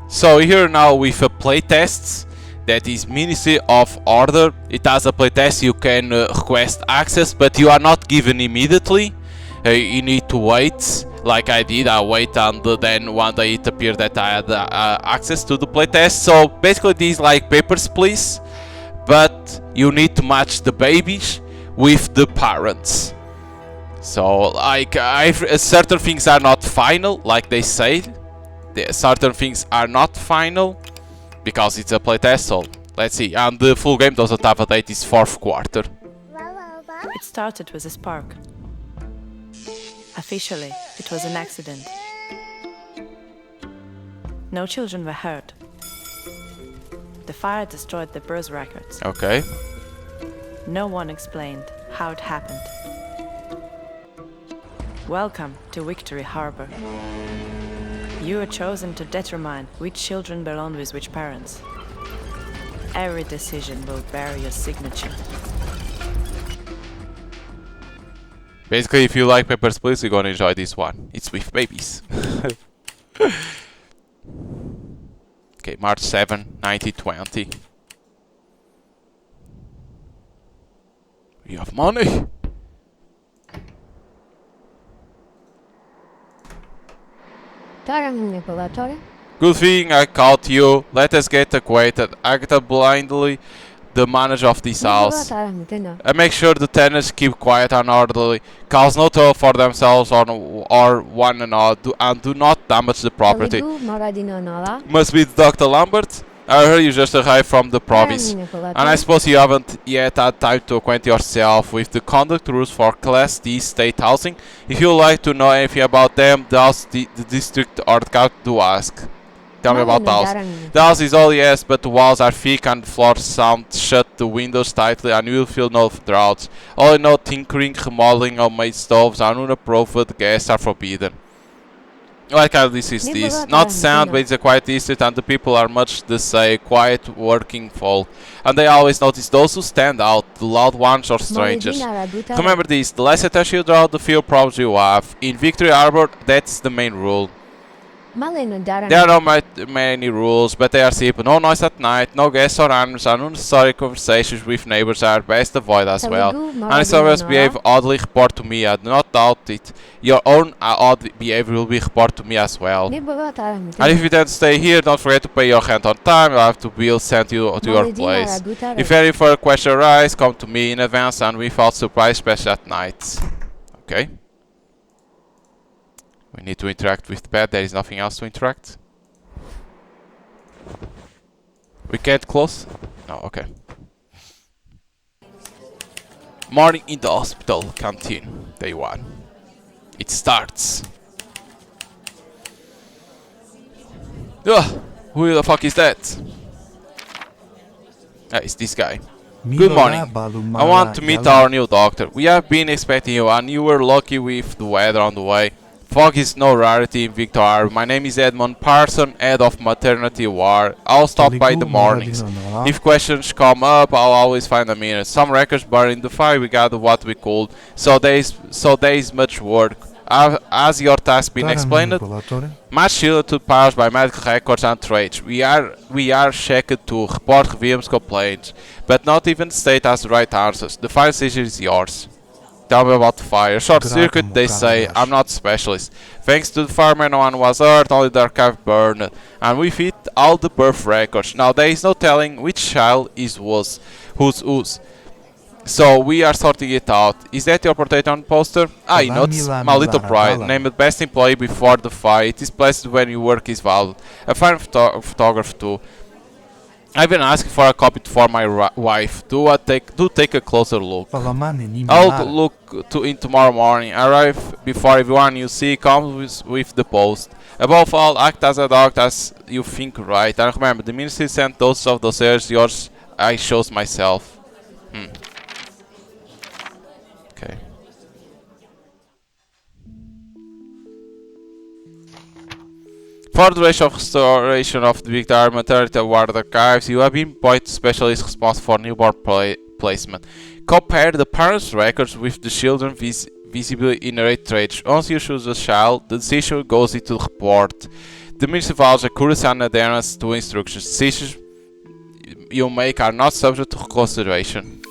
So here now with a playtest, that is Ministry of Order. It has a playtest, you can request access, but you are not given immediately. You need to wait, like I did. I wait, and then one day it appeared that I had access to the playtest. So basically these like Papers, Please, but you need to match the babies with the parents. So like certain things are not final, like they say. Certain things are not final because it's a playtest. So let's see. And the full game doesn't have a date. It's fourth quarter. It started with a spark. Officially, it was an accident. No children were hurt. The fire destroyed the birth records. Okay. No one explained how it happened. Welcome to Victory Harbor. You are chosen to determine which children belong with which parents. Every decision will bear your signature. Basically, if you like Papers, Please, you're gonna enjoy this one. It's with babies. Okay, March 7, 1920. You have money. Good thing I caught you. Let us get acquainted. Act blindly the manager of this house. And make sure the tenants keep quiet and orderly. Cause no trouble for themselves or one another. And do not damage the property. Must be Dr. Lambert? I heard you just arrived from the province. And I suppose you haven't yet had time to acquaint yourself with the conduct rules for Class D state housing. If you would like to know anything about them, the district or the county, do ask. Tell me about the house. The house is all yes, but the walls are thick and the floors sound. Shut the windows tightly and you will feel no draughts. All in all, tinkering, remodeling, homemade stoves and unapproved guests are forbidden. What kind of this is this? Not sound, but it's a quiet district and the people are much the same, quiet, working folk. And they always notice those who stand out, the loud ones or strangers. Remember this, the less attention you draw, the fewer problems you have. In Victory Harbor, that's the main rule. There are not many rules, but they are simple. No noise at night, no guests or animals, and unnecessary conversations with neighbors are best avoided as well. And if someone behave oddly, report to me. I do not doubt it. Your own odd behavior will be reported to me as well. And if you then stay here, don't forget to pay your rent on time. I'll have to bill sent you to your place. If any further questions arise, come to me in advance and without surprise, especially at night. Okay. We need to interact with the pet. There is nothing else to interact. We can't close? No, okay. Morning in the hospital canteen. Day 1. It starts. Ugh, who the fuck is that? It's this guy. Good morning. I want to meet our new doctor. We have been expecting you and you were lucky with the weather on the way. Fog is no rarity in Victory Harbor. My name is Edmund Parson, head of maternity ward. I'll stop by in the mornings. If questions come up, I'll always find a minute. Some records burned in the fire, we got what we could. So there is much work. Has your task been explained? Match shielded to powers by medical records and trades. We are checked to report Williams' complaints, but not even the state has the right answers. The fire decision is yours. Tell me about the fire. Short circuit, they say. I'm not a specialist. Thanks to the fireman, no one was hurt, only the archive burned. And we fit all the birth records. Now there is no telling which child was whose. So we are sorting it out. Is that your portrait on the poster? Ah, you notice my little pride. Named best employee before the fire. It is blessed when your work is valued. A fine photographer too. I've been asking for a copy for my wife. Do take a closer look. I'll look in tomorrow morning. Arrive before everyone you see comes with the post. Above all, act as a doctor as you think right. And remember, the ministry sent those of those heirs. Yours, I chose myself. Okay. For the duration of restoration of the Victoria Maternity Ward archives, you have been appointed specialist responsible for newborn placement. Compare the parents' records with the children's visibly inherit traits. Once you choose a child, the decision goes into the report. The municipal's accuracy and adherence to instructions. Decisions you make are not subject to consideration.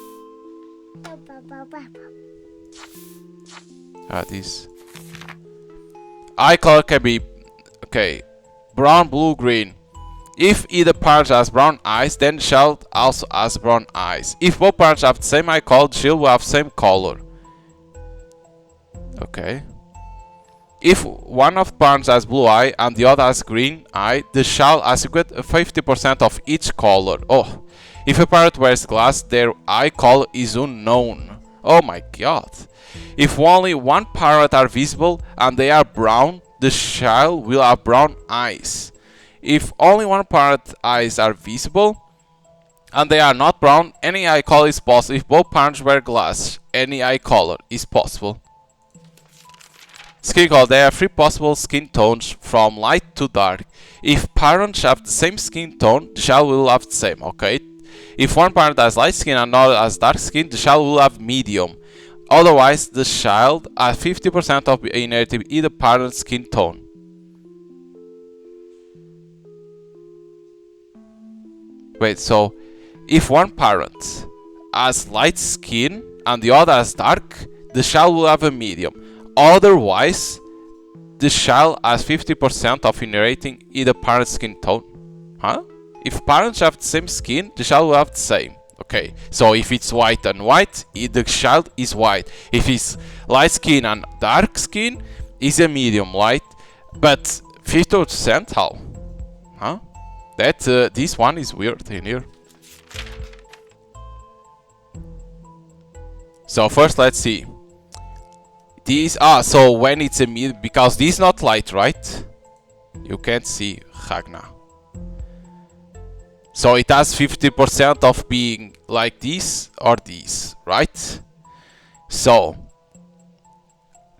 This eye color can be brown, blue, green. If either parent has brown eyes, then the child also has brown eyes. If both parents have the same eye color, the child will have the same color. Okay. If one of the parents has blue eye and the other has green eye, the child has a good 50% of each color. Oh, if a parent wears glasses, their eye color is unknown. Oh my god. If only one parent are visible and they are brown, the child will have brown eyes. If only one parent's eyes are visible and they are not brown, any eye color is possible. If both parents wear glasses, any eye color is possible. Skin color. There are 3 possible skin tones from light to dark. If parents have the same skin tone, the child will have the same, okay? If one parent has light skin and another has dark skin, the child will have medium. Otherwise, the child has 50% of inheriting either parent's skin tone. Wait, so if one parent has light skin and the other has dark, the child will have a medium. Otherwise, the child has 50% of inheriting either parent's skin tone. Huh? If parents have the same skin, the child will have the same. Okay, so if it's white and white, the child is white. If it's light skin and dark skin, is a medium light. But 50%, how? Huh? This one is weird in here. So first let's see. These so when it's a medium, because this is not light, right? You can't see Ragna. So it has 50% of being like this or this, right? So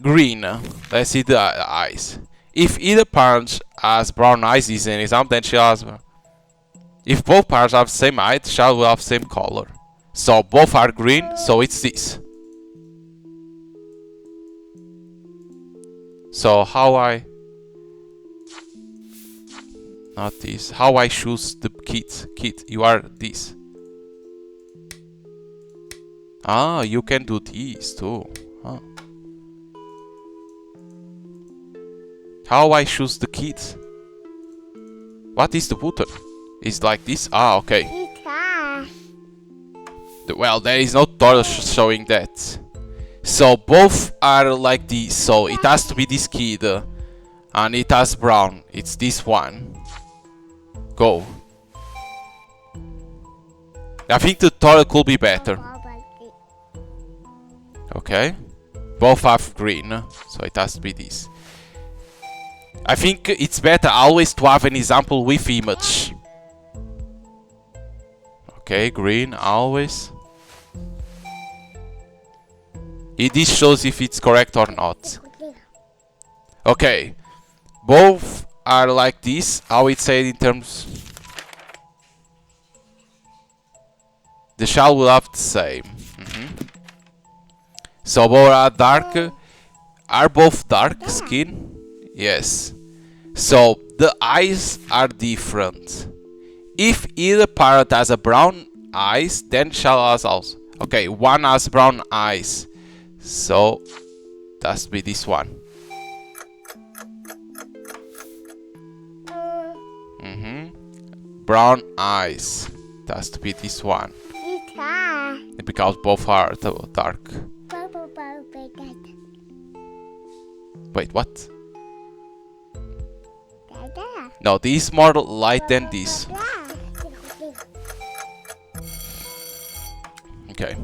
green, let's see the eyes. If either parent has brown eyes, is an example, then she has. If both parents have the same eye, the child will have the same color. So both are green, so it's this. So how I... Not this. How I choose the kid? Kid, you are this. Ah, you can do this too. Huh. How I choose the kid? What is the button? It's like this? Ah, okay. Well, there is no tutorial showing that. So both are like this. So it has to be this kid. And it has brown. It's this one. Go. I think the tutorial could be better. Okay. Both have green. So it has to be this. I think it's better always to have an example with image. Okay, green always. This shows if it's correct or not. Okay. Both are like this. How it said in terms... The child will have the same. So both are dark. Are both dark skin? Yes. So the eyes are different. If either parent has a brown eyes, then child has also. Okay, one has brown eyes. So that has to be this one. Brown eyes. That has to be this one. Because both are dark. Wait, what? No, this is more light than this. Okay.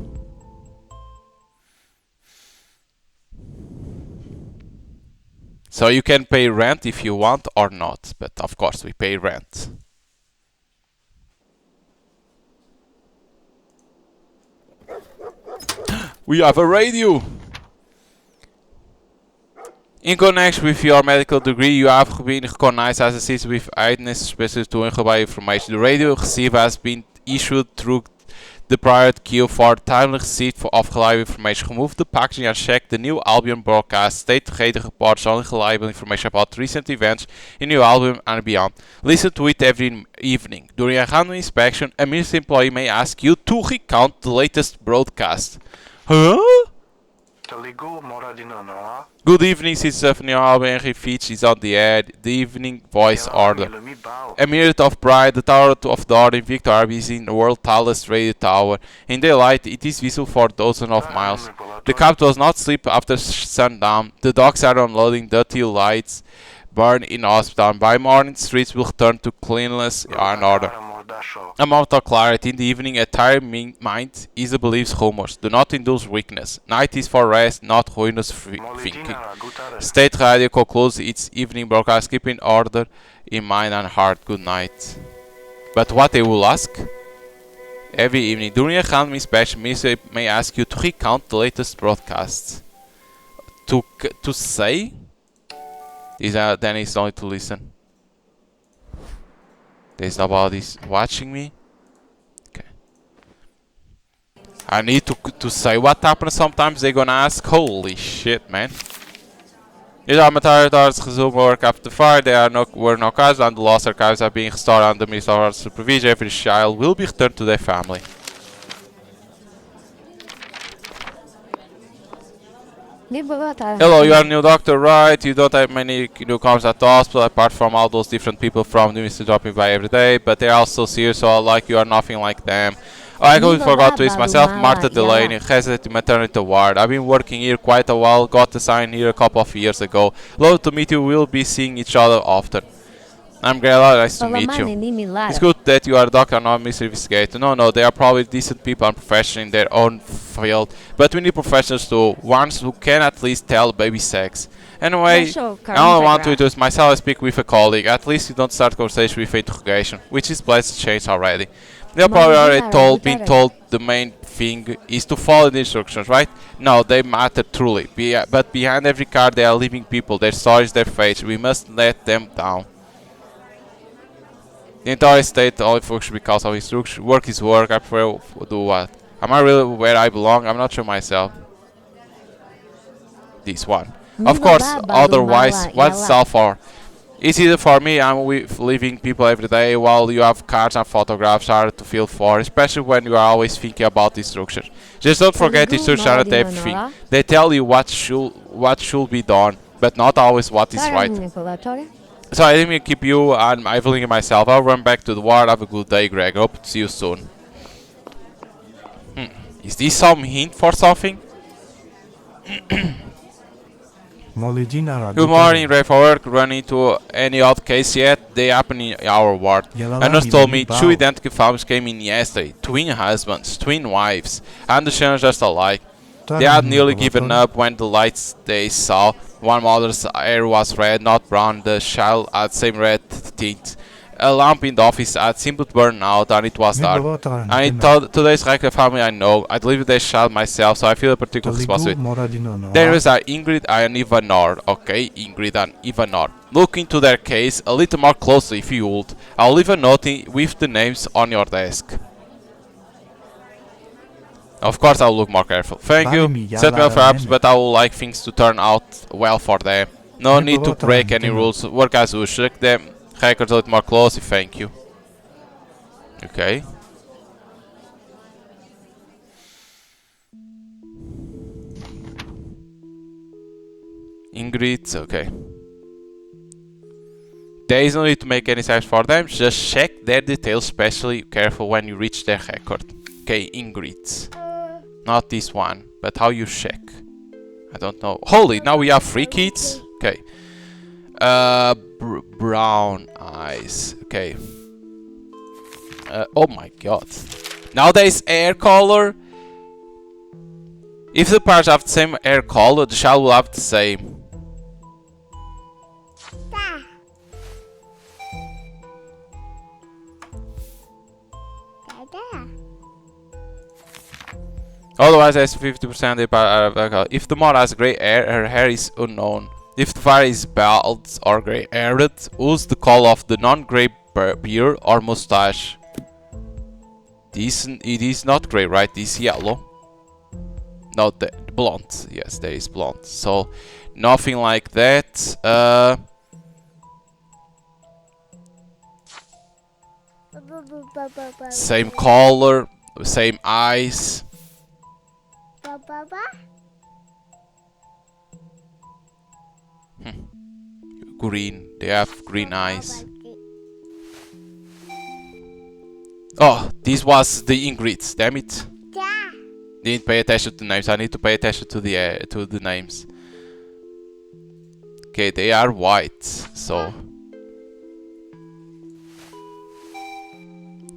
So you can pay rent if you want or not, but of course we pay rent. We have a radio! In connection with your medical degree, you have been recognized as a citizen with eyewitness specific to information. The radio receiver has been issued through the prior queue for timely receipt of reliable information. Remove the packaging and check the new album broadcast. State-gated reports only reliable information about recent events in new album and beyond. Listen to it every evening. During a random inspection, a ministry employee may ask you to recount the latest broadcast. Huh? Good evening, Sister Stephanie Alben Fitch is on the air. The evening voice order. A minute of pride, the Tower of the Order in Victor Arby is in the world's tallest radio tower. In daylight, it is visible for dozens of miles. The cab does not sleep after sundown. The dogs are unloading, dirty lights burn in hospital. By morning, streets will turn to cleanliness and order. A moment of clarity in the evening, a tired mind easily believes rumors. Do not indulge weakness. Night is for rest, not ruinous thinking. State Radio concludes its evening broadcast, keeping order in mind and heart. Good night. But what they will ask? Every evening, during a random inspection, minister may ask you to recount the latest broadcasts. To say? Then it's only to listen. There's nobody watching me. Okay. I need to say what happened. Sometimes they're gonna ask. Holy shit, man. These armatures resume work after the fire. There were no cars, and the lost archives are being restored under ministerial supervision. Every child will be returned to their family. Hello, you are a new doctor, right? You don't have many newcomers at the hospital, apart from all those different people from the ministry dropping by every day, but they're all so serious, so like you are nothing like them. Oh, I completely forgot to introduce myself, Martha Delaney, resident in maternity ward. I've been working here quite a while, got assigned here a couple of years ago. Love to meet you, we'll be seeing each other often. I'm glad, nice to meet you. It's good that you are a doctor and not a mystery investigator. No, they are probably decent people and professionals in their own field. But we need professionals too, ones who can at least tell baby sex. Anyway, I only want to introduce myself. I speak with a colleague. At least you don't start conversation with interrogation, which is pleasant change already. They are probably already been told the main thing is to follow the instructions, right? No, they matter truly. But behind every car there are living people, their stories, their fates. We must let them down. The entire state only functions because of instruction. Work is work, I prefer to do what? Am I really where I belong? I'm not sure myself. This one. Of course, otherwise, what's all for? It's easy for me, I'm with living people every day, while you have cards and photographs hard to feel for, especially when you are always thinking about instructions. Just don't forget instructions aren't everything. They tell you what should be done, but not always what is right. So I didn't keep you and Evelyn and myself. I'll run back to the ward. Have a good day, Greg. Hope to see you soon. Is this some hint for something? Good morning, ready for work. Run into any odd case yet? They happen in our ward. A nurse told me 2 identical families came in yesterday. Twin husbands, twin wives, and the children just alike. They had nearly given up when the lights they saw. One mother's hair was red, not brown. The child had same red tint. A lamp in the office had seemed to burn out, and it was dark. And it thought today's regular family I know. I live with this child myself, so I feel a particular responsibility. There is Ingrid and Ivanor. Okay, Ingrid and Ivanor. Look into their case a little more closely if you would. I'll leave a note with the names on your desk. Of course, I'll look more careful. Thank you. Set me up perhaps, but I would like things to turn out well for them. No need to break any rules. Work as usual. Check them records a little more closely. Thank you. Okay. Ingrid. Okay. There is no need to make any steps for them. Just check their details, especially careful when you reach their record. Okay, Ingrid. Not this one, but how you check? I don't know. Holy, now we have 3 kids. Okay. Brown eyes. Okay. Oh my god. Now there is hair color. If the parents have the same hair color, the child will have the same. Otherwise, there's 50% if the mother has grey hair, her hair is unknown. If the father is bald or grey-haired, who's the color of the non-grey beard or mustache? It is not grey, right? This yellow. No, the blonde. Yes, there is blonde. So nothing like that. Same color, same eyes. Green. They have green eyes. Oh, this was the Ingrids. Damn it. Didn't pay attention to names. I need to pay attention to the names. Okay, they are white, so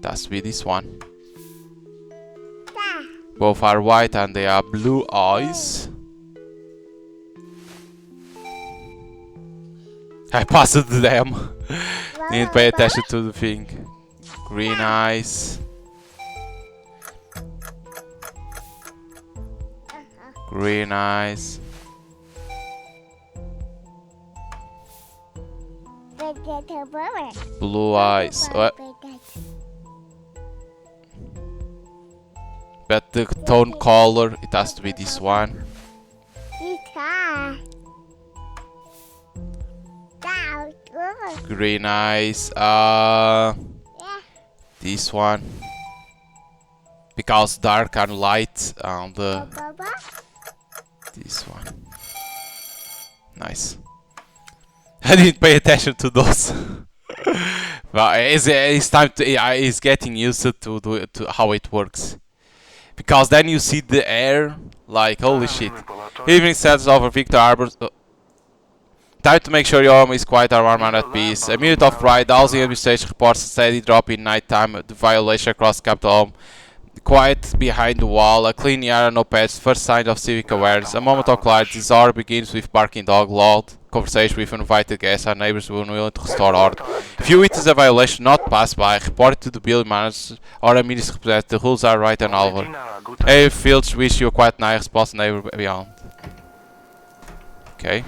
that's be this one. Both are white and they are blue eyes. I passed them. Didn't pay attention to the thing. Green eyes. Green eyes. Blue eyes. But the tone color, it has to be this one. Green eyes. This one. Because dark and light on the. This one. Nice. I didn't pay attention to those. But it's time to. It's getting used to how it works. Because then you see the air, like holy shit. Evening sets over Victor Arbor. Time to make sure your home is quiet and warm and at peace. A minute of ride, housing administration reports a steady drop in nighttime, the violation across Capital Home. Quiet behind the wall, a clean yard and no pets, first sign of civic awareness. A moment of clarity, this hour begins with barking dog, loud conversation with uninvited guests and neighbors who are unwilling to restore order. If you witness a violation, not pass by, report it to the building manager or a minister representative. The rules are right and over. Hey, Fields, wish you a quiet night, response neighbor beyond. Okay.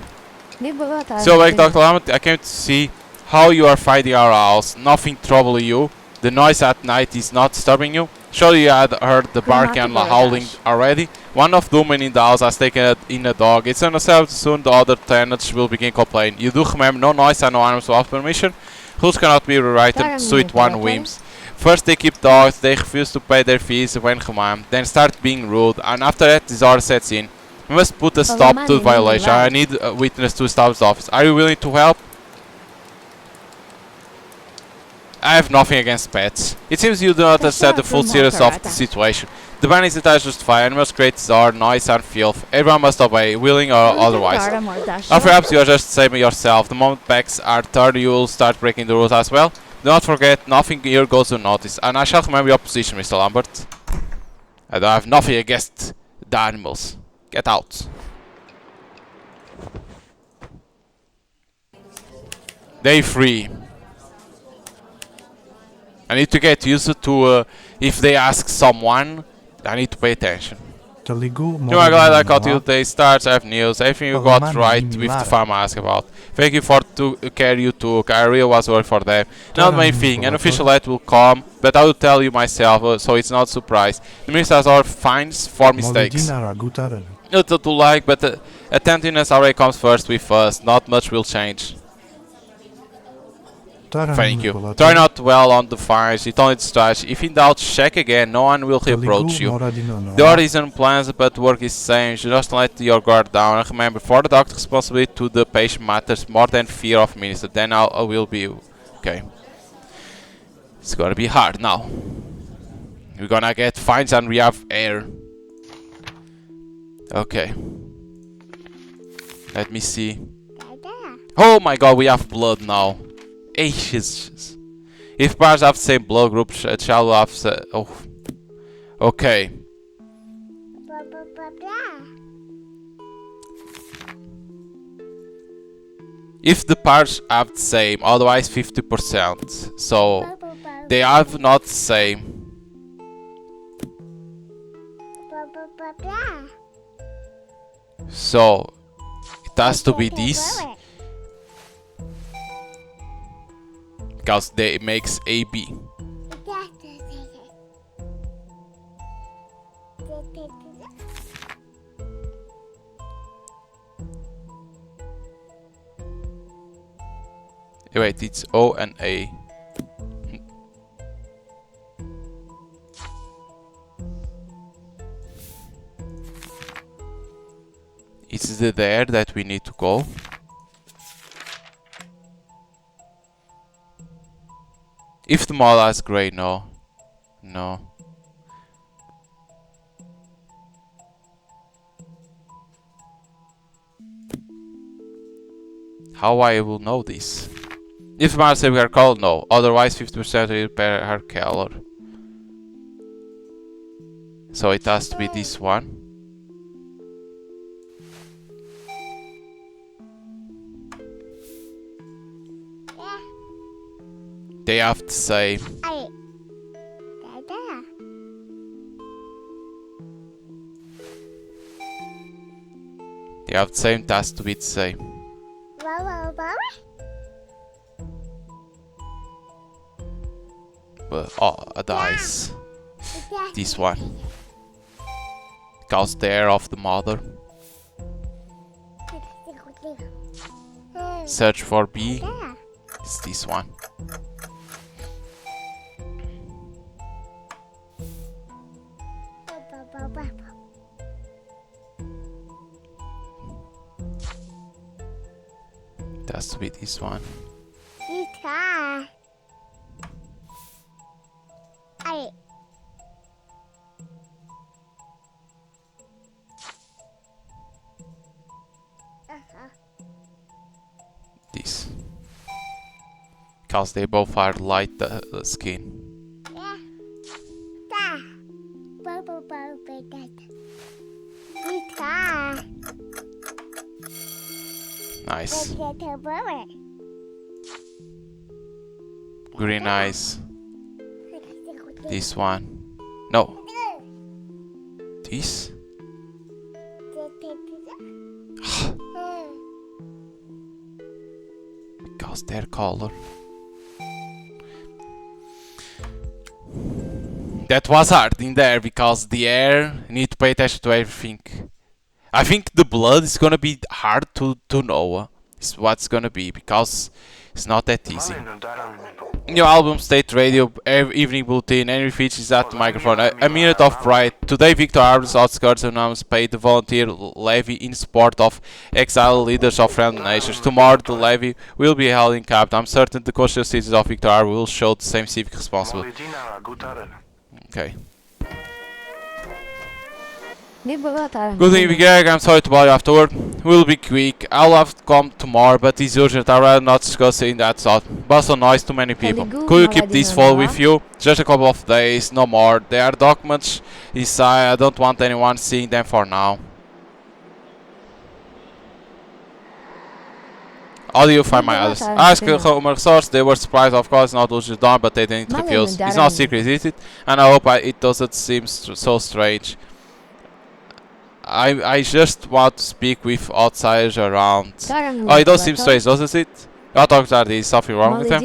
So, like Dr. Lamet, I came to see how you are finding our house. Nothing troubling you. The noise at night is not disturbing you. Surely you had heard the barking and howling already. One of the women in the house has taken in a dog. It's unacceptable. Soon the other tenants will begin complaining. You do remember no noise and no animals without permission. Rules cannot be rewritten, so it one whims. First they keep dogs, they refuse to pay their fees when commanded, then start being rude, and after that disorder sets in. We must put a stop to the violation. I need a witness to establish the office. Are you willing to help? I have nothing against pets. It seems you do not accept the full seriousness of the situation. The ban is attached justified and must create disorder, noise and filth. Everyone must obey, willing or otherwise. Or perhaps you are just saving yourself. The moment backs are turned, you will start breaking the rules as well. Do not forget, nothing here goes unnoticed. And I shall remember your position, Mr. Lambert. I don't have nothing against the animals. Get out. Day 3. I need to get used to if they ask someone, I need to pay attention. You are glad I caught you today. Starts, I have news. Everything you got right with the farm I asked about. Thank you for the care you took. I really was worried for them. Not the main thing. An official letter will come, but I will tell you myself, so it's not a surprise. The minister has our fines for mistakes. Not to like, but attentiveness already comes first with us. Not much will change. Thank you. Try not well on the fires, it only distracts. If in doubt, check again, no one will approach you. The order is unplanned, but work is same. Just let your guard down. And remember, for the doctor, responsibility to the patient matters more than fear of minister. Then I will be okay. It's gonna be hard now. We're gonna get fines and we have air. Okay. Let me see. Oh my god, we have blood now. Ages. If pairs have the same blood group, shall have oh. Okay. If the pairs have the same, otherwise 50%. So they have not the same. So it has to be this. Because they makes AB. Wait, it's O and A. Is it there that we need to go? If the model is grey, no. No. How I will know this? If the model says her color, no. Otherwise 50% repair her color. So it has to be this one. They have the same. They have the same, it has to be the same. But, oh, a dice. This one. Because they're of the mother. Search for B. It's this one. It has to be this one. This. Because they both are light skin. Nice. Green eyes. This one. No. This? Because their color. That was hard in there because the air need to pay attention to everything. I think the blood is gonna be hard to know. Is what's gonna be because it's not that easy. New album, state radio, evening bulletin, any features at the microphone. A minute of pride. Today, Victor Harbour's outskirts announce paid the volunteer levy in support of exiled leaders of friendly nations. Tomorrow, the levy will be held in Capital. I'm certain the conscious citizens of Victor Harbour will show the same civic responsibility. Okay. Good evening, Greg. I'm sorry to bother you afterward. We'll be quick. I'll have to come tomorrow, but it's urgent. I'd rather not discuss it in that thought. Bustle noise, too many people. Could you keep this file with you? Just a couple of days, no more. There are documents inside. I don't want anyone seeing them for now. How do you find my address? I asked Home Resource. They were surprised, of course, not what you've done, but they didn't refuse. It's not secret, is it? And I hope it doesn't seem so strange. I just want to speak with outsiders around. Oh, it does seem strange, doesn't it? I thought there is something wrong with them.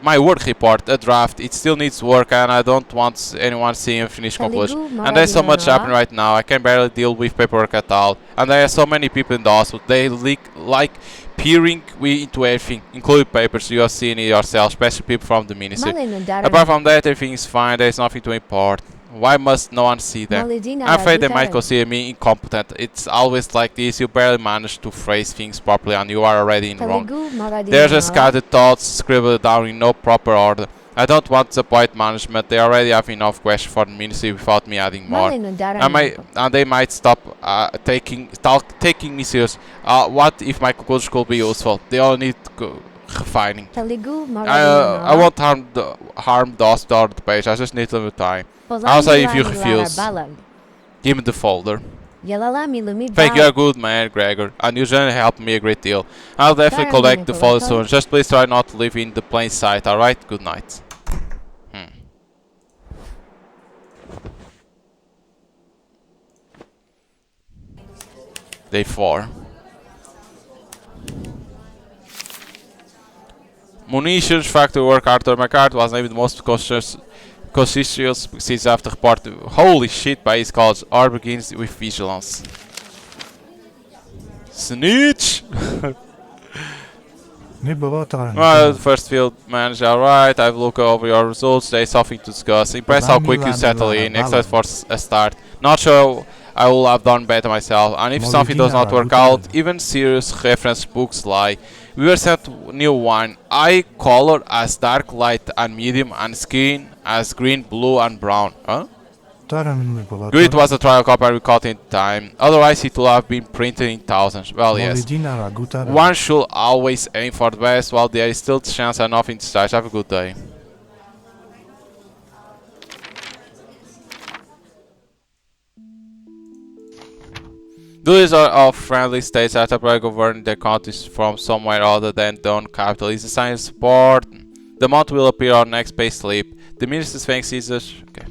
My work report, a draft, it still needs work and I don't want anyone seeing a finished conclusion. And there's so much happening right now, I can barely deal with paperwork at all. And there are so many people in the hospital, they like peering into everything, including papers. You have seen it yourself, especially people from the ministry. Apart from that, everything is fine, there's nothing to import. Why must no one see them? I'm afraid they might consider me incompetent. It's always like this, you barely manage to phrase things properly and you are already in wrong. They're just scattered thoughts scribbled down in no proper order. I don't want to disappoint management, they already have enough questions for the ministry without me adding more. And they might stop taking me serious. What if my conclusion could be useful? They all need refining. I won't harm the hospital or the page, I just need a little time. Also, if you refuse, give me the folder. Thank you, you're a good man, Gregor, and you generally helped me a great deal. I'll definitely collect the folder soon, just please try not to live in the plain sight, alright? Good night. Day 4. Munitions factory work. Arthur McCart was named the most conspicuous since after report. Holy shit, by his college. R begins with vigilance. Snitch! Well, first field manager, alright. I've looked over your results. There's something to discuss. Impressed how quick you settle in. Except for a start. Not sure I will have done better myself. And if something does not work out, even serious reference books lie. We were set new one. Eye color as dark light and medium, and skin as green, blue, and brown. Huh? Good was a trial copy we caught in time. Otherwise, it would have been printed in thousands. Well, yes. One should always aim for the best while there is still chance and nothing to start. Have a good day. Duties of friendly states that are govern their countries from somewhere other than the own capital is assigned support. The amount will appear on next pay slip. The minister's thanks is okay.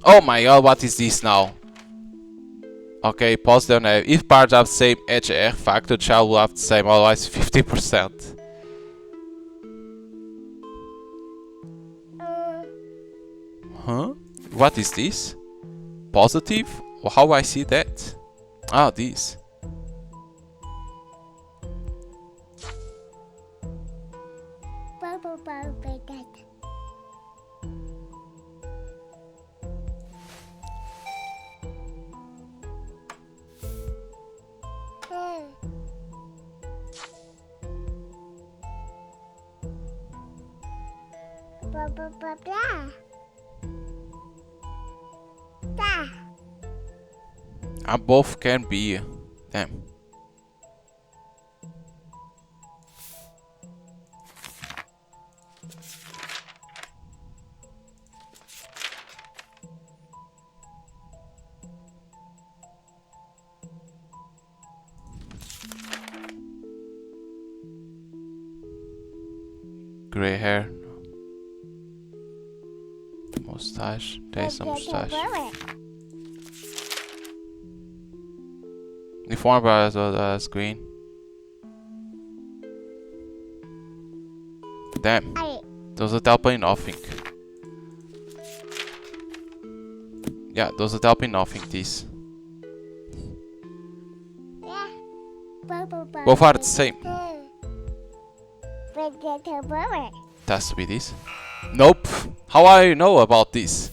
Oh my god, what is this now? Okay, pause down now. If parts have the same HR factor, child will have the same, otherwise 50%. Huh? What is this? Positive? How do I see that? Ah, this. And both can be. Damn. Grey hair. Mustache. There's a mustache. Uniform as well as green. Damn. Doesn't help me nothing. Yeah, doesn't help me nothing, this. Both are the same. It has to be this. Nope. How I know about this?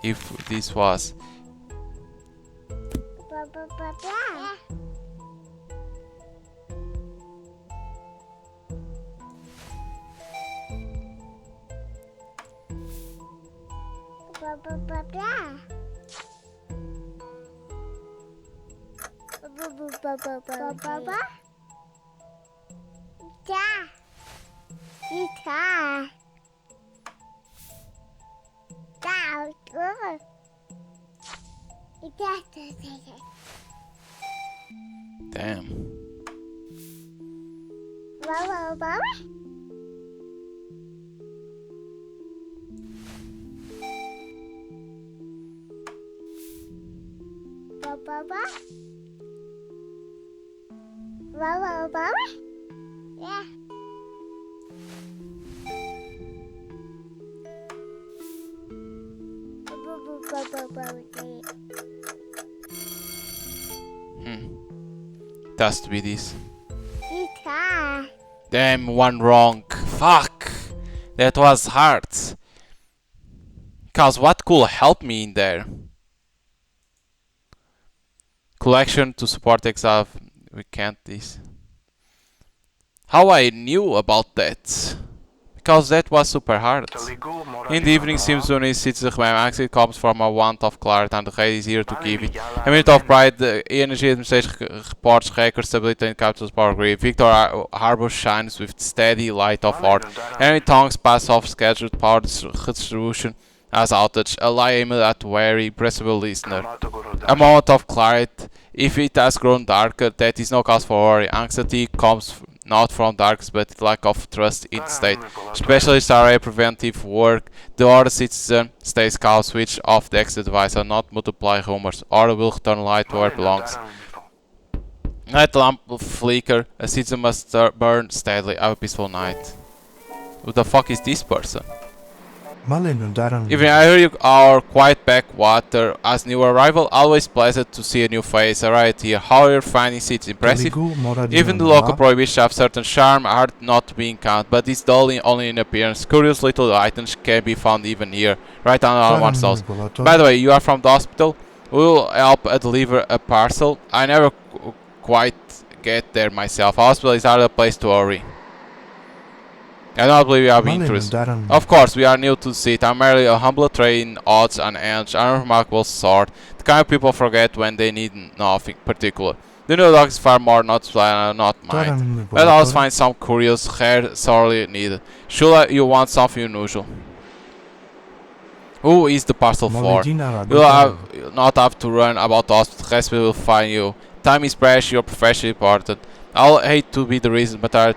If this was damn. Yeah. It has to be this. Damn, one wrong. Fuck. That was hard. Cause what could help me in there? Collection to support exam. We can't this. How I knew about that? Because that was super hard. In the evening, Simpson sits the max. It comes from a want of clarity, and the raid is here to give it. A minute of pride, the energy administration reports record stability in capital's power grid. Victor Harbor shines with steady light of order. Henry Tongs pass off scheduled power distribution as outage. A lie aimed at wary, pressable listener. A moment of clarity. If it has grown darker, that is no cause for worry. Anxiety comes not from darkness, but lack of trust in the state. Specialists are a preventive work. The order citizen stays calm, switch off the exit device and not multiply rumors. Order will return light where it belongs. Night lamp will flicker. A citizen must burn steadily. Have a peaceful night. Who the fuck is this person? Even I hear you our quiet backwater as new arrival, always pleasant to see a new face right here. How are you finding it impressive? Even the local prohibitions have certain charm, hard not to be encountered, but it's dull only in appearance. Curious little items can be found even here, right on one's nose. By the way, you are from the hospital? We will help deliver a parcel. I never quite get there myself. Hospital is not a place to hurry. I don't believe you have interest. Of course, we are new to the city. I'm merely a humble trader in odds and ends, unremarkable sort. The kind of people forget when they need nothing particular. The new dog is far more not mine. But I always find some curious, hair sorely needed. Should you want something unusual? Who is the parcel for? You'll not have to run about the hospital. The rest will find you. Time is precious. You're professionally important. I'll hate to be the reason, but I'll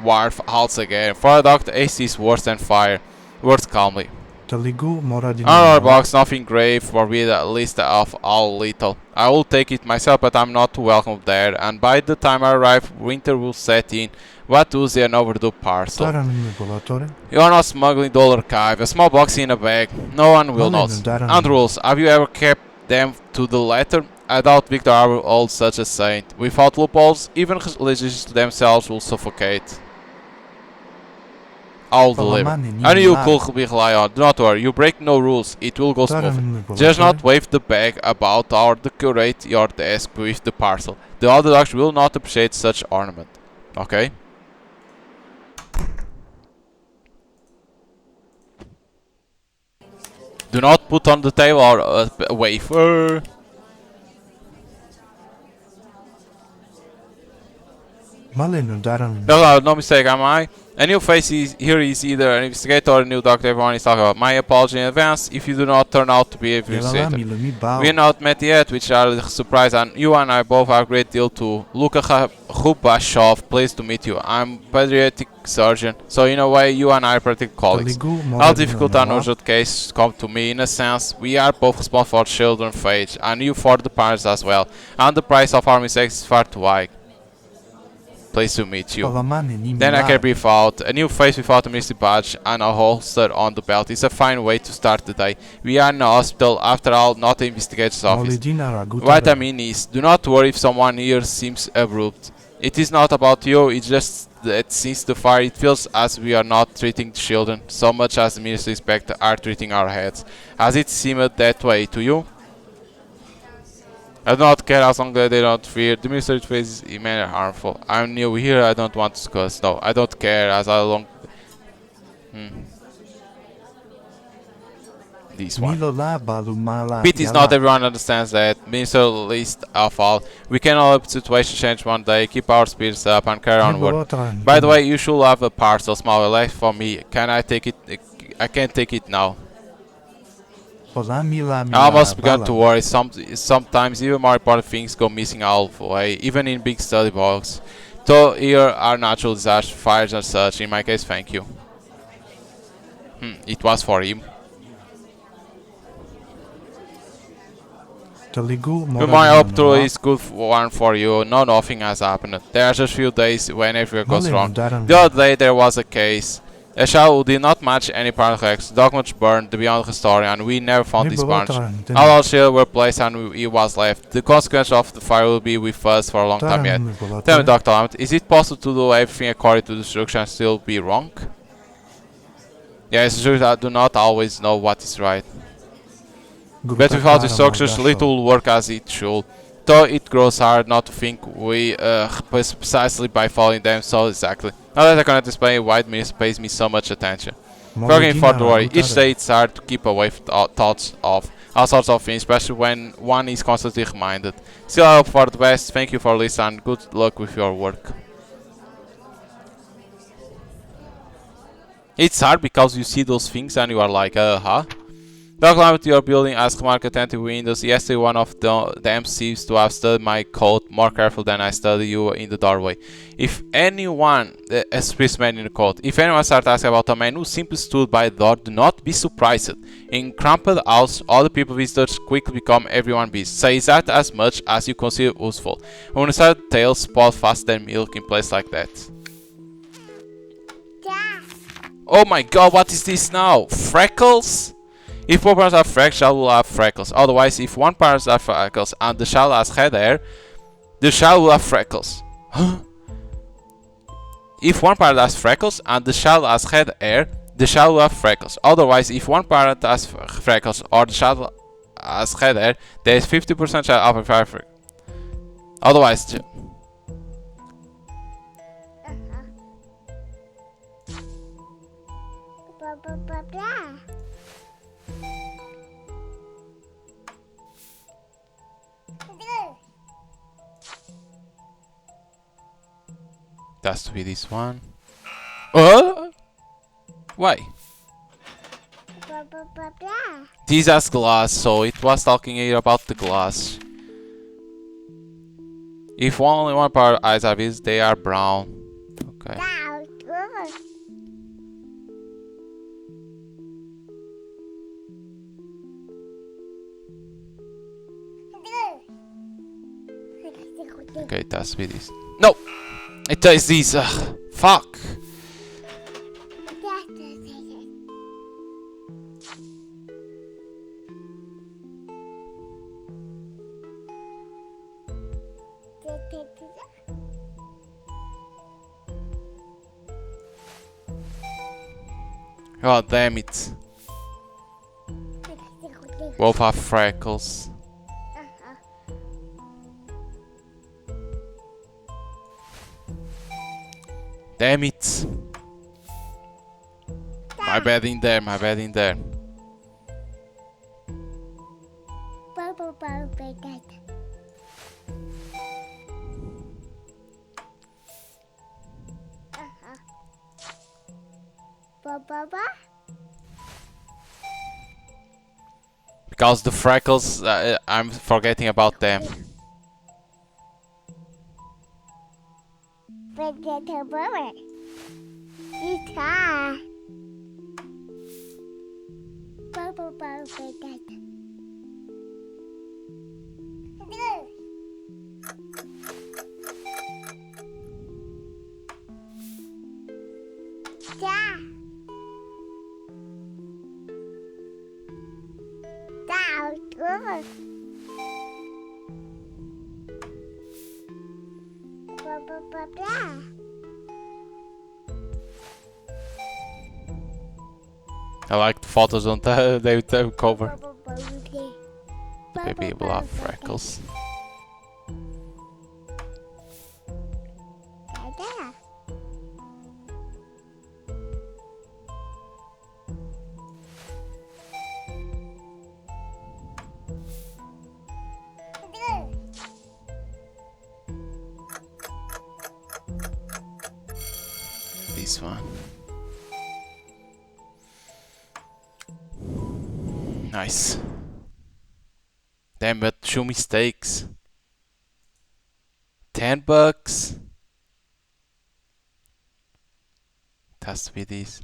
wharf halts again. For a doctor, AC is worse than fire. Words calmly. On our box, nothing grave, for we at least of all little. I will take it myself, but I'm not welcome there, and by the time I arrive, winter will set in. What was an overdue parcel? You are not smuggling the archive. A small box in a bag. No one will notice. And rules. Have you ever kept them to the letter? I doubt Victor ever holds such a saint. Without loopholes, even religions themselves will suffocate. I'll deliver. And you could be rely on. Do not worry, you break no rules, it will go smooth. Just not wave the bag about or decorate your desk with the parcel. The other dogs will not appreciate such ornament. Okay? Do not put on the table or a wafer. No mistake, am I? A new face here is either an investigator or a new doctor everyone is talking about. My apology in advance if you do not turn out to be a visitor. We are not met yet, which are a surprise, and you and I both have a great deal to. Luka Khubashov, pleased to meet you. I'm a pediatric surgeon, so in a way you and I are practical colleagues. All difficult and urgent cases come to me. In a sense, we are both responsible for children's fate, and you for the parents as well. And the price of our mistakes is far too high. Pleased to meet you. Then I can brief out. A new face without a mystery badge and a holster on the belt is a fine way to start the day. We are in a hospital, after all, not an investigator's office. What I mean is, do not worry if someone here seems abrupt. It is not about you, it's just that since the fire it feels as we are not treating the children so much as the Minister Inspector are treating our heads. Has it seemed that way to you? I do not care as long as they don't fear. The mystery face is manner harmful. I'm new here, I don't want to discuss. No, I don't care as long... This one. Pity is not everyone understands that. Minister least of all. We cannot let the situation change one day. Keep our spirits up and carry onward. By the way, you should have a parcel, small left for me. Can I take it? I can't take it now. I almost begun to worry. Sometimes even more important things go missing all the way, even in big study boxes. Though here are natural disasters, fires and such. In my case, thank you. It was for him. My hope truly is good one for you. No, nothing has happened. There are just few days when everything goes wrong. The other day there was a case. A child who did not match any paradox, documents burned beyond the story, and we never found this bunch. All our children were placed and he was left. The consequence of the fire will be with us for a long time yet. Tell me, Dr. Lamet, is it possible to do everything according to the instruction and still be wrong? Yes, I do not always know what is right. But without instructions, little will work as it should. Though it grows hard not to think we precisely by following them so exactly. Now that I cannot explain why the minister pays me so much attention. Forgetting for the worry, each day it's hard to keep away from thoughts of all sorts of things, especially when one is constantly reminded. Still I hope for the best, thank you for listening and good luck with your work. It's hard because you see those things and you are like, huh? Dr. Lamet, your building has remarked attentive windows. Yesterday one of them seems to have studied my coat more careful than I studied you in the doorway. If anyone, a spaceman in the coat, if anyone starts asking about a man who simply stood by the door, do not be surprised. In crumpled house, all the people visitors quickly become everyone busy. Say that as much as you consider useful. When you start tails spoil faster than milk in place like that. Oh my god, what is this now? Freckles? If both parents have freckles, child will have freckles. Otherwise, if one parent has freckles and the child has head hair, the child will have freckles. Huh? If one parent has freckles and the child has head hair, the child will have freckles. Otherwise, if one parent has freckles or the child has head hair, there is 50% child of freckles. Otherwise, Blah, blah, blah. it has to be this one. Why? Blah, blah, blah, blah. This has glass, so it was talking here about the glass. If only one pair of eyes are visible, they are brown. Okay. Now, good. Okay, it has to be this. No! It is this. Fuck. God damn it. Both have freckles. Damn it. My bad in there, my bad in there. Because the freckles, I'm forgetting about them. I like the photos on the cover. Baby will have freckles. This one. Nice. Damn, but 2 mistakes. $10. It has to be this.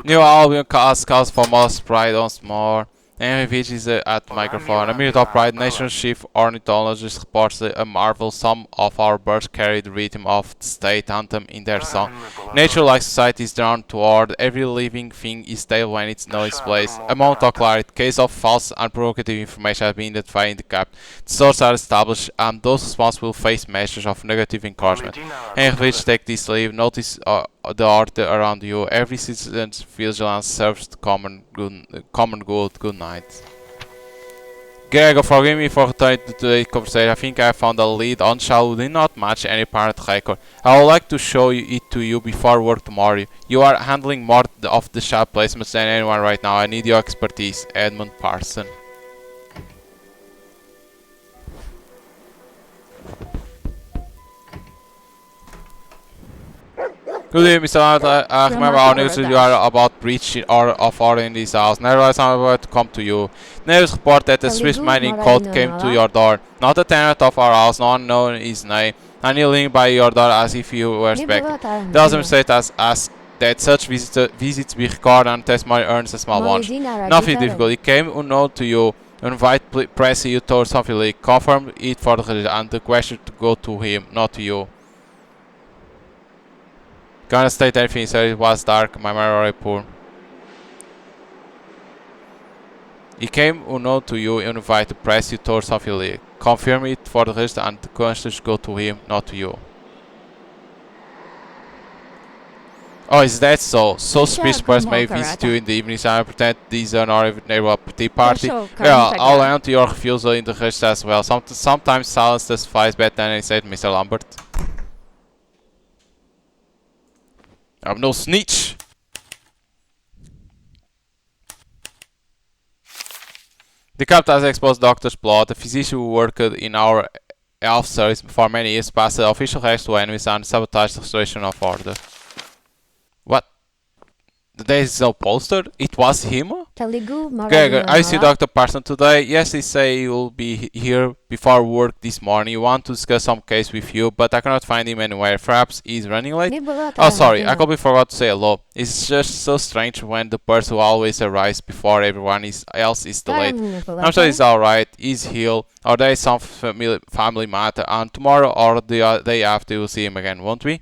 New album calls for more sprite once more. MVH is at microphone. A minute of pride. Nation chief ornithologist reports a marvel. Some of our birds carry the rhythm of the state anthem in their song. Nature, like society, is drawn toward every living thing is stable when it's no its place. A moment of clarity. Case of false and provocative information has been identified in the cap. The sources are established and those responsible face measures of negative encouragement. MVH take this leave. Notice the order around you. Every citizen's vigilance serves the common good. Good night. Gregor, forgive me for returning to today's conversation. I think I found a lead on child who did not match any parent record. I would like to show it to you before work tomorrow. You are handling more of the child placements than anyone right now. I need your expertise. Edmund Parson. Good evening, Mr. Arnold. I remember our news you are about breach of order in this house. Nevertheless, I'm about to come to you. News report that a Swiss mining code came to your door. Not a tenant of our house, no one knows his name. And kneeling by your door as if you were expected. Doesn't say as that such visits be recorded and testimony earns a small one. Nothing difficult. It came unknown to you. Invite press you told something like confirm it for the and the question to go to him, not to you. Gonna state everything, so it was dark, my memory poor. He came unknown to you, invite to press you towards of your leg. Confirm it for the rest and the questions go to him, not to you. Oh, is that so? So speech person may visit you in the evenings and pretend these are not even neighborhood tea party. Yeah, I'll answer your refusal in the rest as well. Sometimes silence testifies better than any said, Mr. Lambert. I'm no snitch. The captain has exposed doctor's blood. The physician who worked in our health service for many years passed the official hash to enemies and sabotaged the restoration of order. What? There is no poster? It was him? Gregor, I see Dr. Parson today. Yes, he say he will be here before work this morning. He want to discuss some case with you, but I cannot find him anywhere. Perhaps he's running late? Oh, sorry, I completely forgot to say hello. It's just so strange when the person who always arrives before everyone else is delayed. I'm sure he's alright, he's healed, or there is some family matter, and tomorrow or the day after we'll see him again, won't we?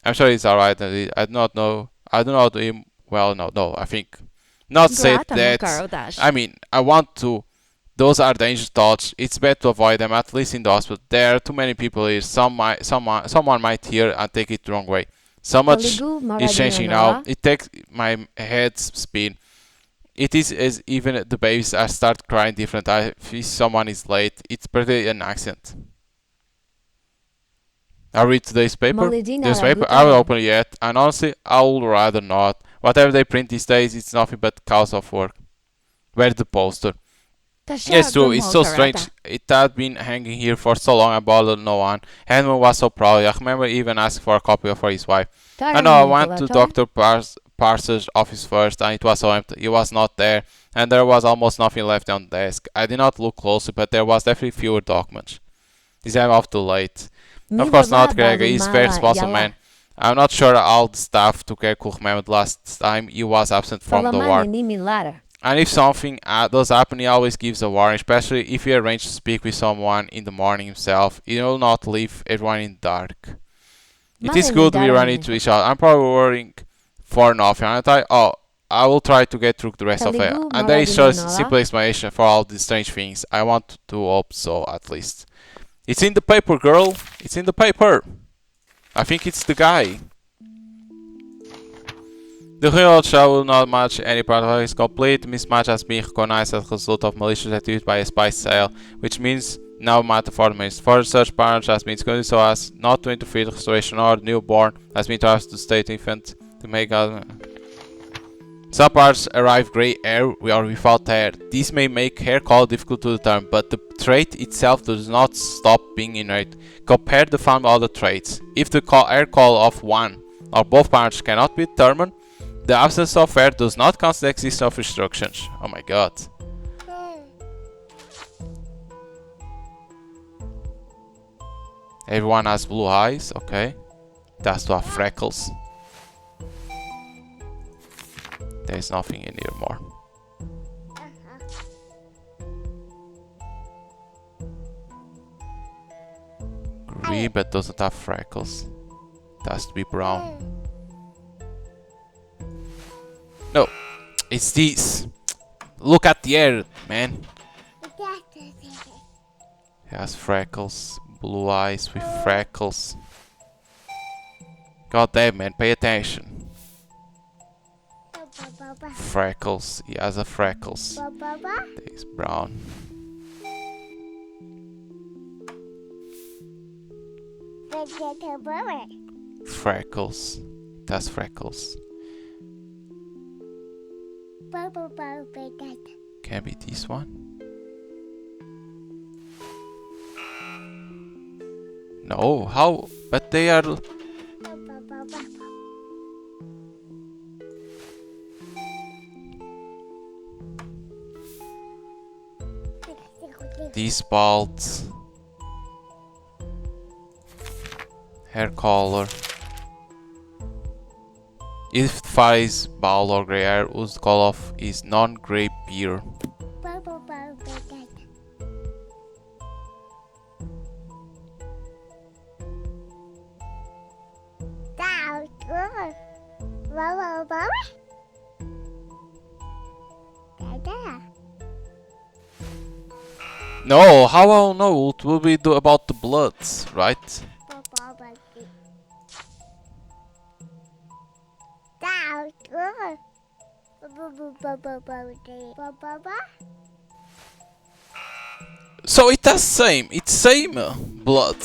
I'm sure he's alright. I do not know. I do not know him well. No, I think not say that. I mean, I want to. Those are dangerous thoughts. It's better to avoid them, at least in the hospital. There are too many people here. Someone might hear and take it the wrong way. So much is changing now. It takes my head spin. It is as even the babies I start crying different. I feel someone is late. It's pretty an accident. I read today's paper. This paper I haven't opened it yet, and honestly, I would rather not. Whatever they print these days, it's nothing but chaos of work. Where's the poster? Yes, true. It's so strange. It had been hanging here for so long and bothered no one. Henry was so proud. I remember even asking for a copy for his wife. I know I went to Dr. Parsons' office first, and it was so empty. He was not there, and there was almost nothing left on the desk. I did not look closely, but there was definitely fewer documents. Is I'm off too late? Of course not, Gregor. He's a very responsible man. I'm not sure all the staff took care could remember last time he was absent from the war. And if something does happen, he always gives a warning, especially if he arranges to speak with someone in the morning himself. He will not leave everyone in the dark. It is good we run into each other. I'm probably worrying for nothing, aren't I? Oh, I will try to get through the rest of it. And there is just a simple explanation for all these strange things. I want to hope so, at least. It's in the paper, girl. It's in the paper. I think it's the guy. The real show will not match any part of it is complete. Mismatch has been recognized as a result of malicious activity by a spy cell, which means no matter for the minutes. Further search parents has been screened so as not to interfere with the restoration or the newborn has been transferred to state infant to make some parts arrive grey hair or without hair. This may make hair color difficult to determine, but the trait itself does not stop being innate. Compare the found other traits. If the hair color of one or both parents cannot be determined, the absence of hair does not constitute the existence of instructions. Oh my god. Everyone has blue eyes, okay. That's to have freckles. There's nothing in here more. Green but doesn't have freckles. It has to be brown. No, it's this. Look at the hair, man. He has freckles, blue eyes with freckles. God damn, man, pay attention. Freckles, he has a freckles. He's brown. Freckles, that's freckles. Can be this one? No, how? But they are. These bald. Hair color. If the fire is bald or grey hair, whose color is non-grey beer. No, how I'll know? It will be about the blood, right? So it has same. It's same blood.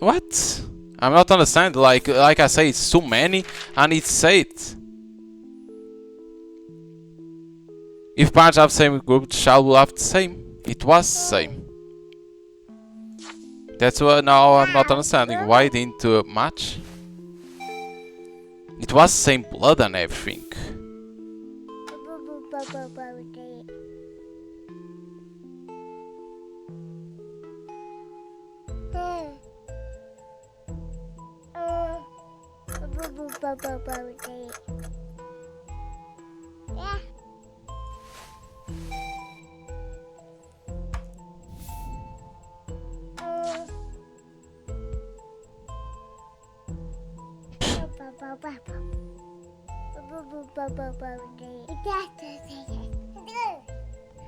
What? I'm not understanding. Like I say, it's too many, and it's said. If parents have same group, the child will have the same. It was same. That's what now I'm not understanding. Why didn't match? It was same blood and everything.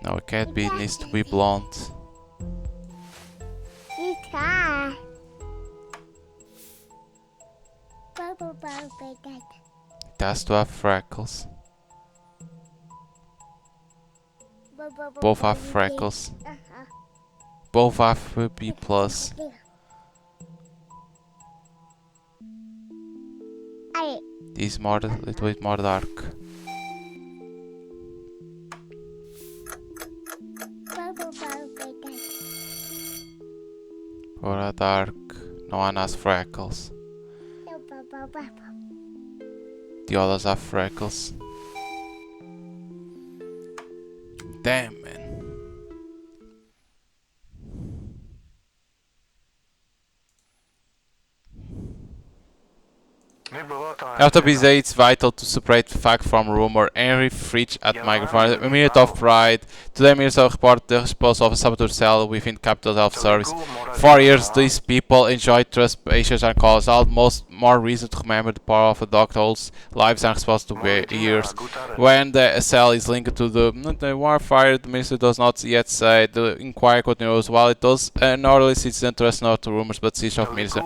No, it can't be. It needs to be blonde. It has to have freckles. Both have freckles. Both have B+. This more, a little bit more dark. For a dark, no one has freckles. The others have freckles. Damn, man. After BZ, it's vital to separate fact from rumor. Henry Fritsch at microphone. A minute of pride. Today, Mirza reported the response of a saboteur cell within Capital Health Service. 4 years, these people enjoy trust, patience, and cause almost more reason to remember the power of a doctor's lives and response to years. When the cell is linked to the warfare, the minister does not yet say. The inquiry continues. While it does, an orderly citizen trusts not to rumors but decision of minister.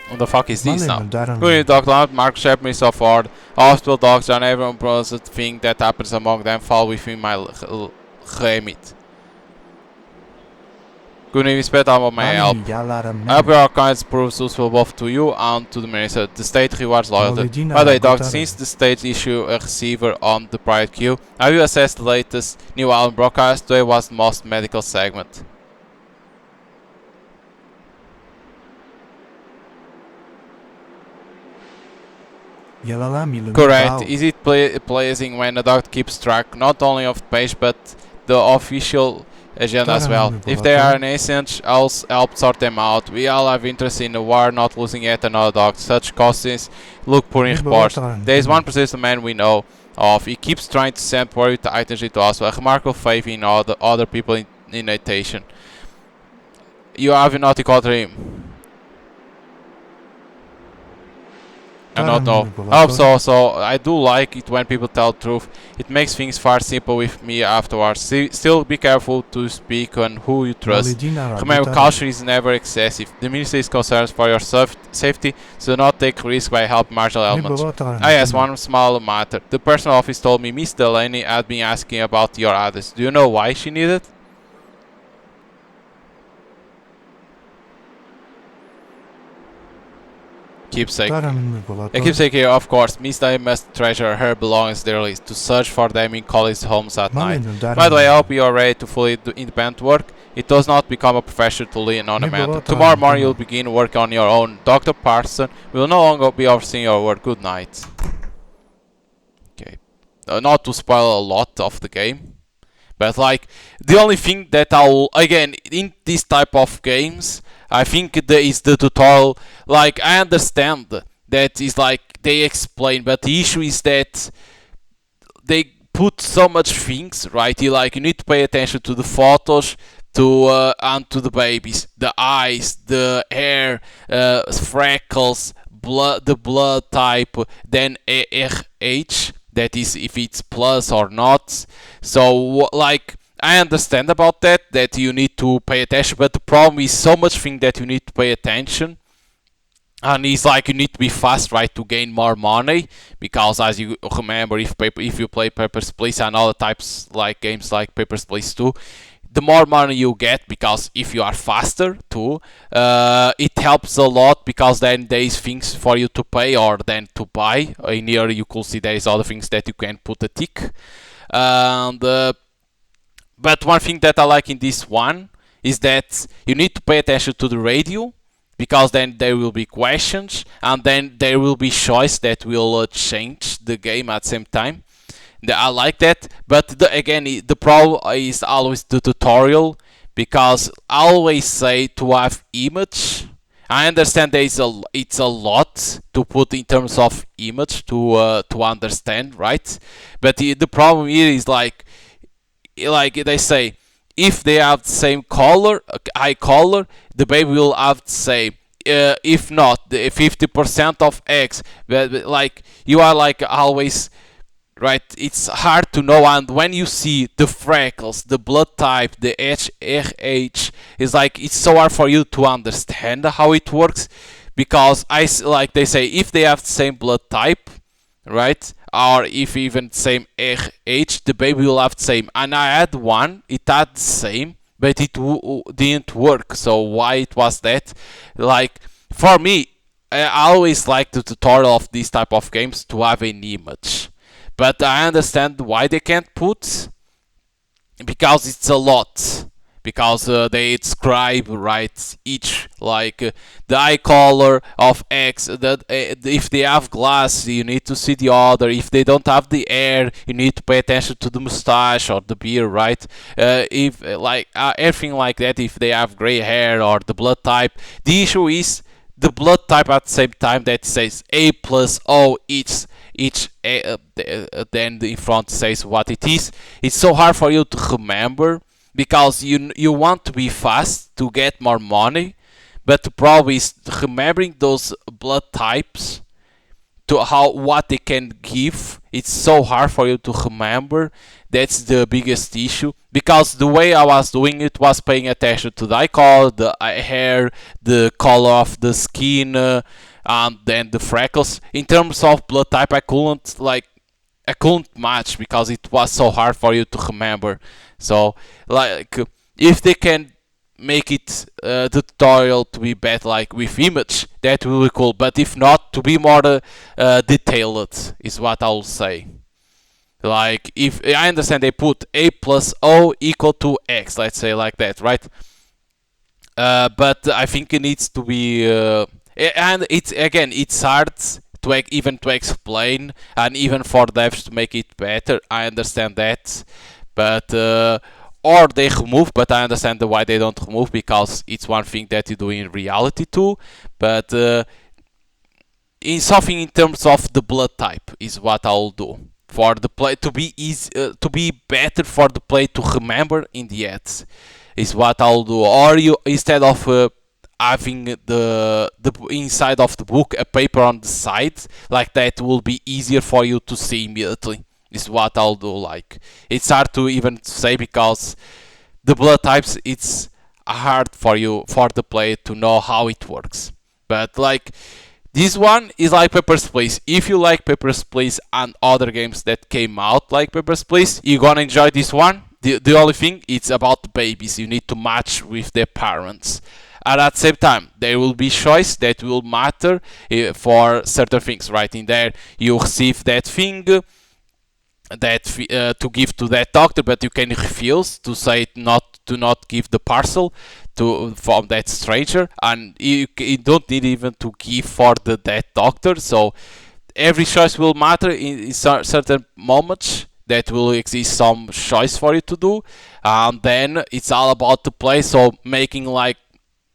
What the fuck is this now? Good Dr. Mark Shep, Minister of Ford, hospital doctors and everyone process thing that happens among them fall within my remit. Good evening, Inspector, how may I help? I hope your kinds proves useful both to you and to the Minister. The state rewards loyalty. By the way, Doctor, since the state issue a receiver on the private queue, have you assessed the latest new album broadcast? Today was the most medical segment. Correct. Is it pleasing when a doctor keeps track not only of the page but the official agenda as well? If they are an essence, I'll help sort them out. We all have interest in the war, not losing yet another doctor. Such causes look poor in reports. There is one persistent man we know of. He keeps trying to send worry to items to us. A remarkable faith in other people in attention. You have not called him. I don't know. I hope so. So I do like it when people tell the truth. It makes things far simpler with me afterwards. Still be careful to speak on who you trust. Remember, caution is never excessive. The ministry is concerned for your safety, so do not take risk by helping marginal elements. Yes, one small matter. The personal office told me Miss Delaney had been asking about your address. Do you know why she needed it? Keepsake. A keepsake here, of course. Miss Day must treasure her belongings dearly to search for them in college homes at night. By the way, I hope you are ready to fully do independent work. It does not become a profession to lean on a mentor. Tomorrow morning you'll begin work on your own. Dr. Parson will no longer be overseeing your work. Good night. Okay. Not to spoil a lot of the game. But like, the only thing that I'll, again, in this type of games, I think there is the tutorial. Like, I understand that is like they explain, but the issue is that they put so much things, right? You need to pay attention to the photos, to onto the babies. The eyes, the hair, freckles, blood, the blood type, then AH, that is if it's plus or not. So like I understand about that you need to pay attention, but the problem is so much thing that you need to pay attention. And it's like you need to be fast, right, to gain more money, because as you remember, if you play Papers, Please and other types like games like Papers, Please 2, the more money you get, because if you are faster too, it helps a lot, because then there is things for you to pay or then to buy. In here you could see there is other things that you can put a tick. And but one thing that I like in this one is that you need to pay attention to the radio, because then there will be questions and then there will be choice that will change the game at the same time. I like that, but again, the problem is always the tutorial, because I always say to have image. I understand it's a lot to put in terms of image to understand, right? But the problem here is like they say, if they have the same color, eye color, the baby will have the same. If not, the 50% of X, but like you are like always, right? It's hard to know, and when you see the freckles, the blood type, the HH, is like it's so hard for you to understand how it works, because like they say, if they have the same blood type, right? Or if even same age, the baby will have the same. And I had one, it had the same, but it didn't work. So why it was that? Like for me, I always like the tutorial of these type of games to have an image, but I understand why they can't put, because it's a lot. Because they describe, right, each, like the eye color of X, that if they have glass you need to see the other, if they don't have the hair you need to pay attention to the mustache or the beard, right? If like everything like that, if they have gray hair or the blood type. The issue is the blood type at the same time that says A plus O each then in front says what it is. It's so hard for you to remember, because you want to be fast to get more money, but the problem is remembering those blood types to what they can give. It's so hard for you to remember. That's the biggest issue, because the way I was doing it was paying attention to the eye color, the hair, the color of the skin, and then the freckles. In terms of blood type, I couldn't match, because it was so hard for you to remember. So like if they can make it the tutorial to be better, like with image, that will be cool. But if not, to be more detailed is what I'll say. Like if I understand they put A plus O equal to X, let's say like that, right? But I think it needs to be and it's hard to even to explain, and even for devs to make it better. I understand that, but or they remove, but I understand why they don't remove, because it's one thing that you do in reality too. But in something in terms of the blood type is what I'll do for the play to be easy, to be better for the play to remember in the ads is what I'll do. Or you, instead of having the inside of the book a paper on the side, like that will be easier for you to see immediately. Is what I'll do. Like it's hard to even say, because the blood types, it's hard for you, for the player, to know how it works. But like this one is like Papers, Please. If you like Papers, Please and other games that came out like Papers, Please, you're gonna enjoy this one. The only thing, it's about babies. You need to match with their parents. And at the same time, there will be choice that will matter for certain things. Right in there, you receive that thing that to give to that doctor, but you can refuse to say not to not give the parcel from that stranger, and you don't need even to give for that doctor. So every choice will matter in certain moments. That will exist some choice for you to do, and then it's all about the play. So making like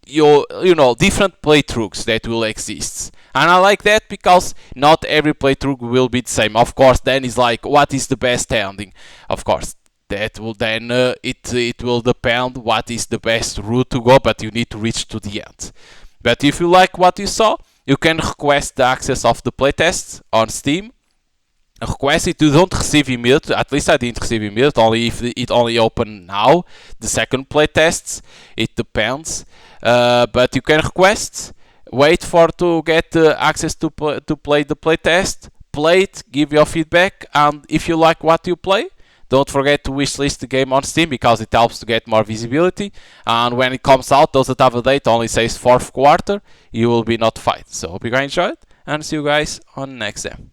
you know different playthroughs that will exist. And I like that, because not every playthrough will be the same. Of course, then it's like, what is the best ending? Of course, that will then it will depend what is the best route to go, but you need to reach to the end. But if you like what you saw, you can request the access of the playtest on Steam. Request it, you don't receive immediately, at least I didn't receive immediately, only if it only open now, the second playtests, it depends, but you can request, wait for to get access to play the playtest, play it, give your feedback, and if you like what you play, don't forget to wishlist the game on Steam because it helps to get more visibility, and when it comes out, those that have a date only says 4th quarter, you will be notified. So hope you guys enjoyed, and see you guys on next time.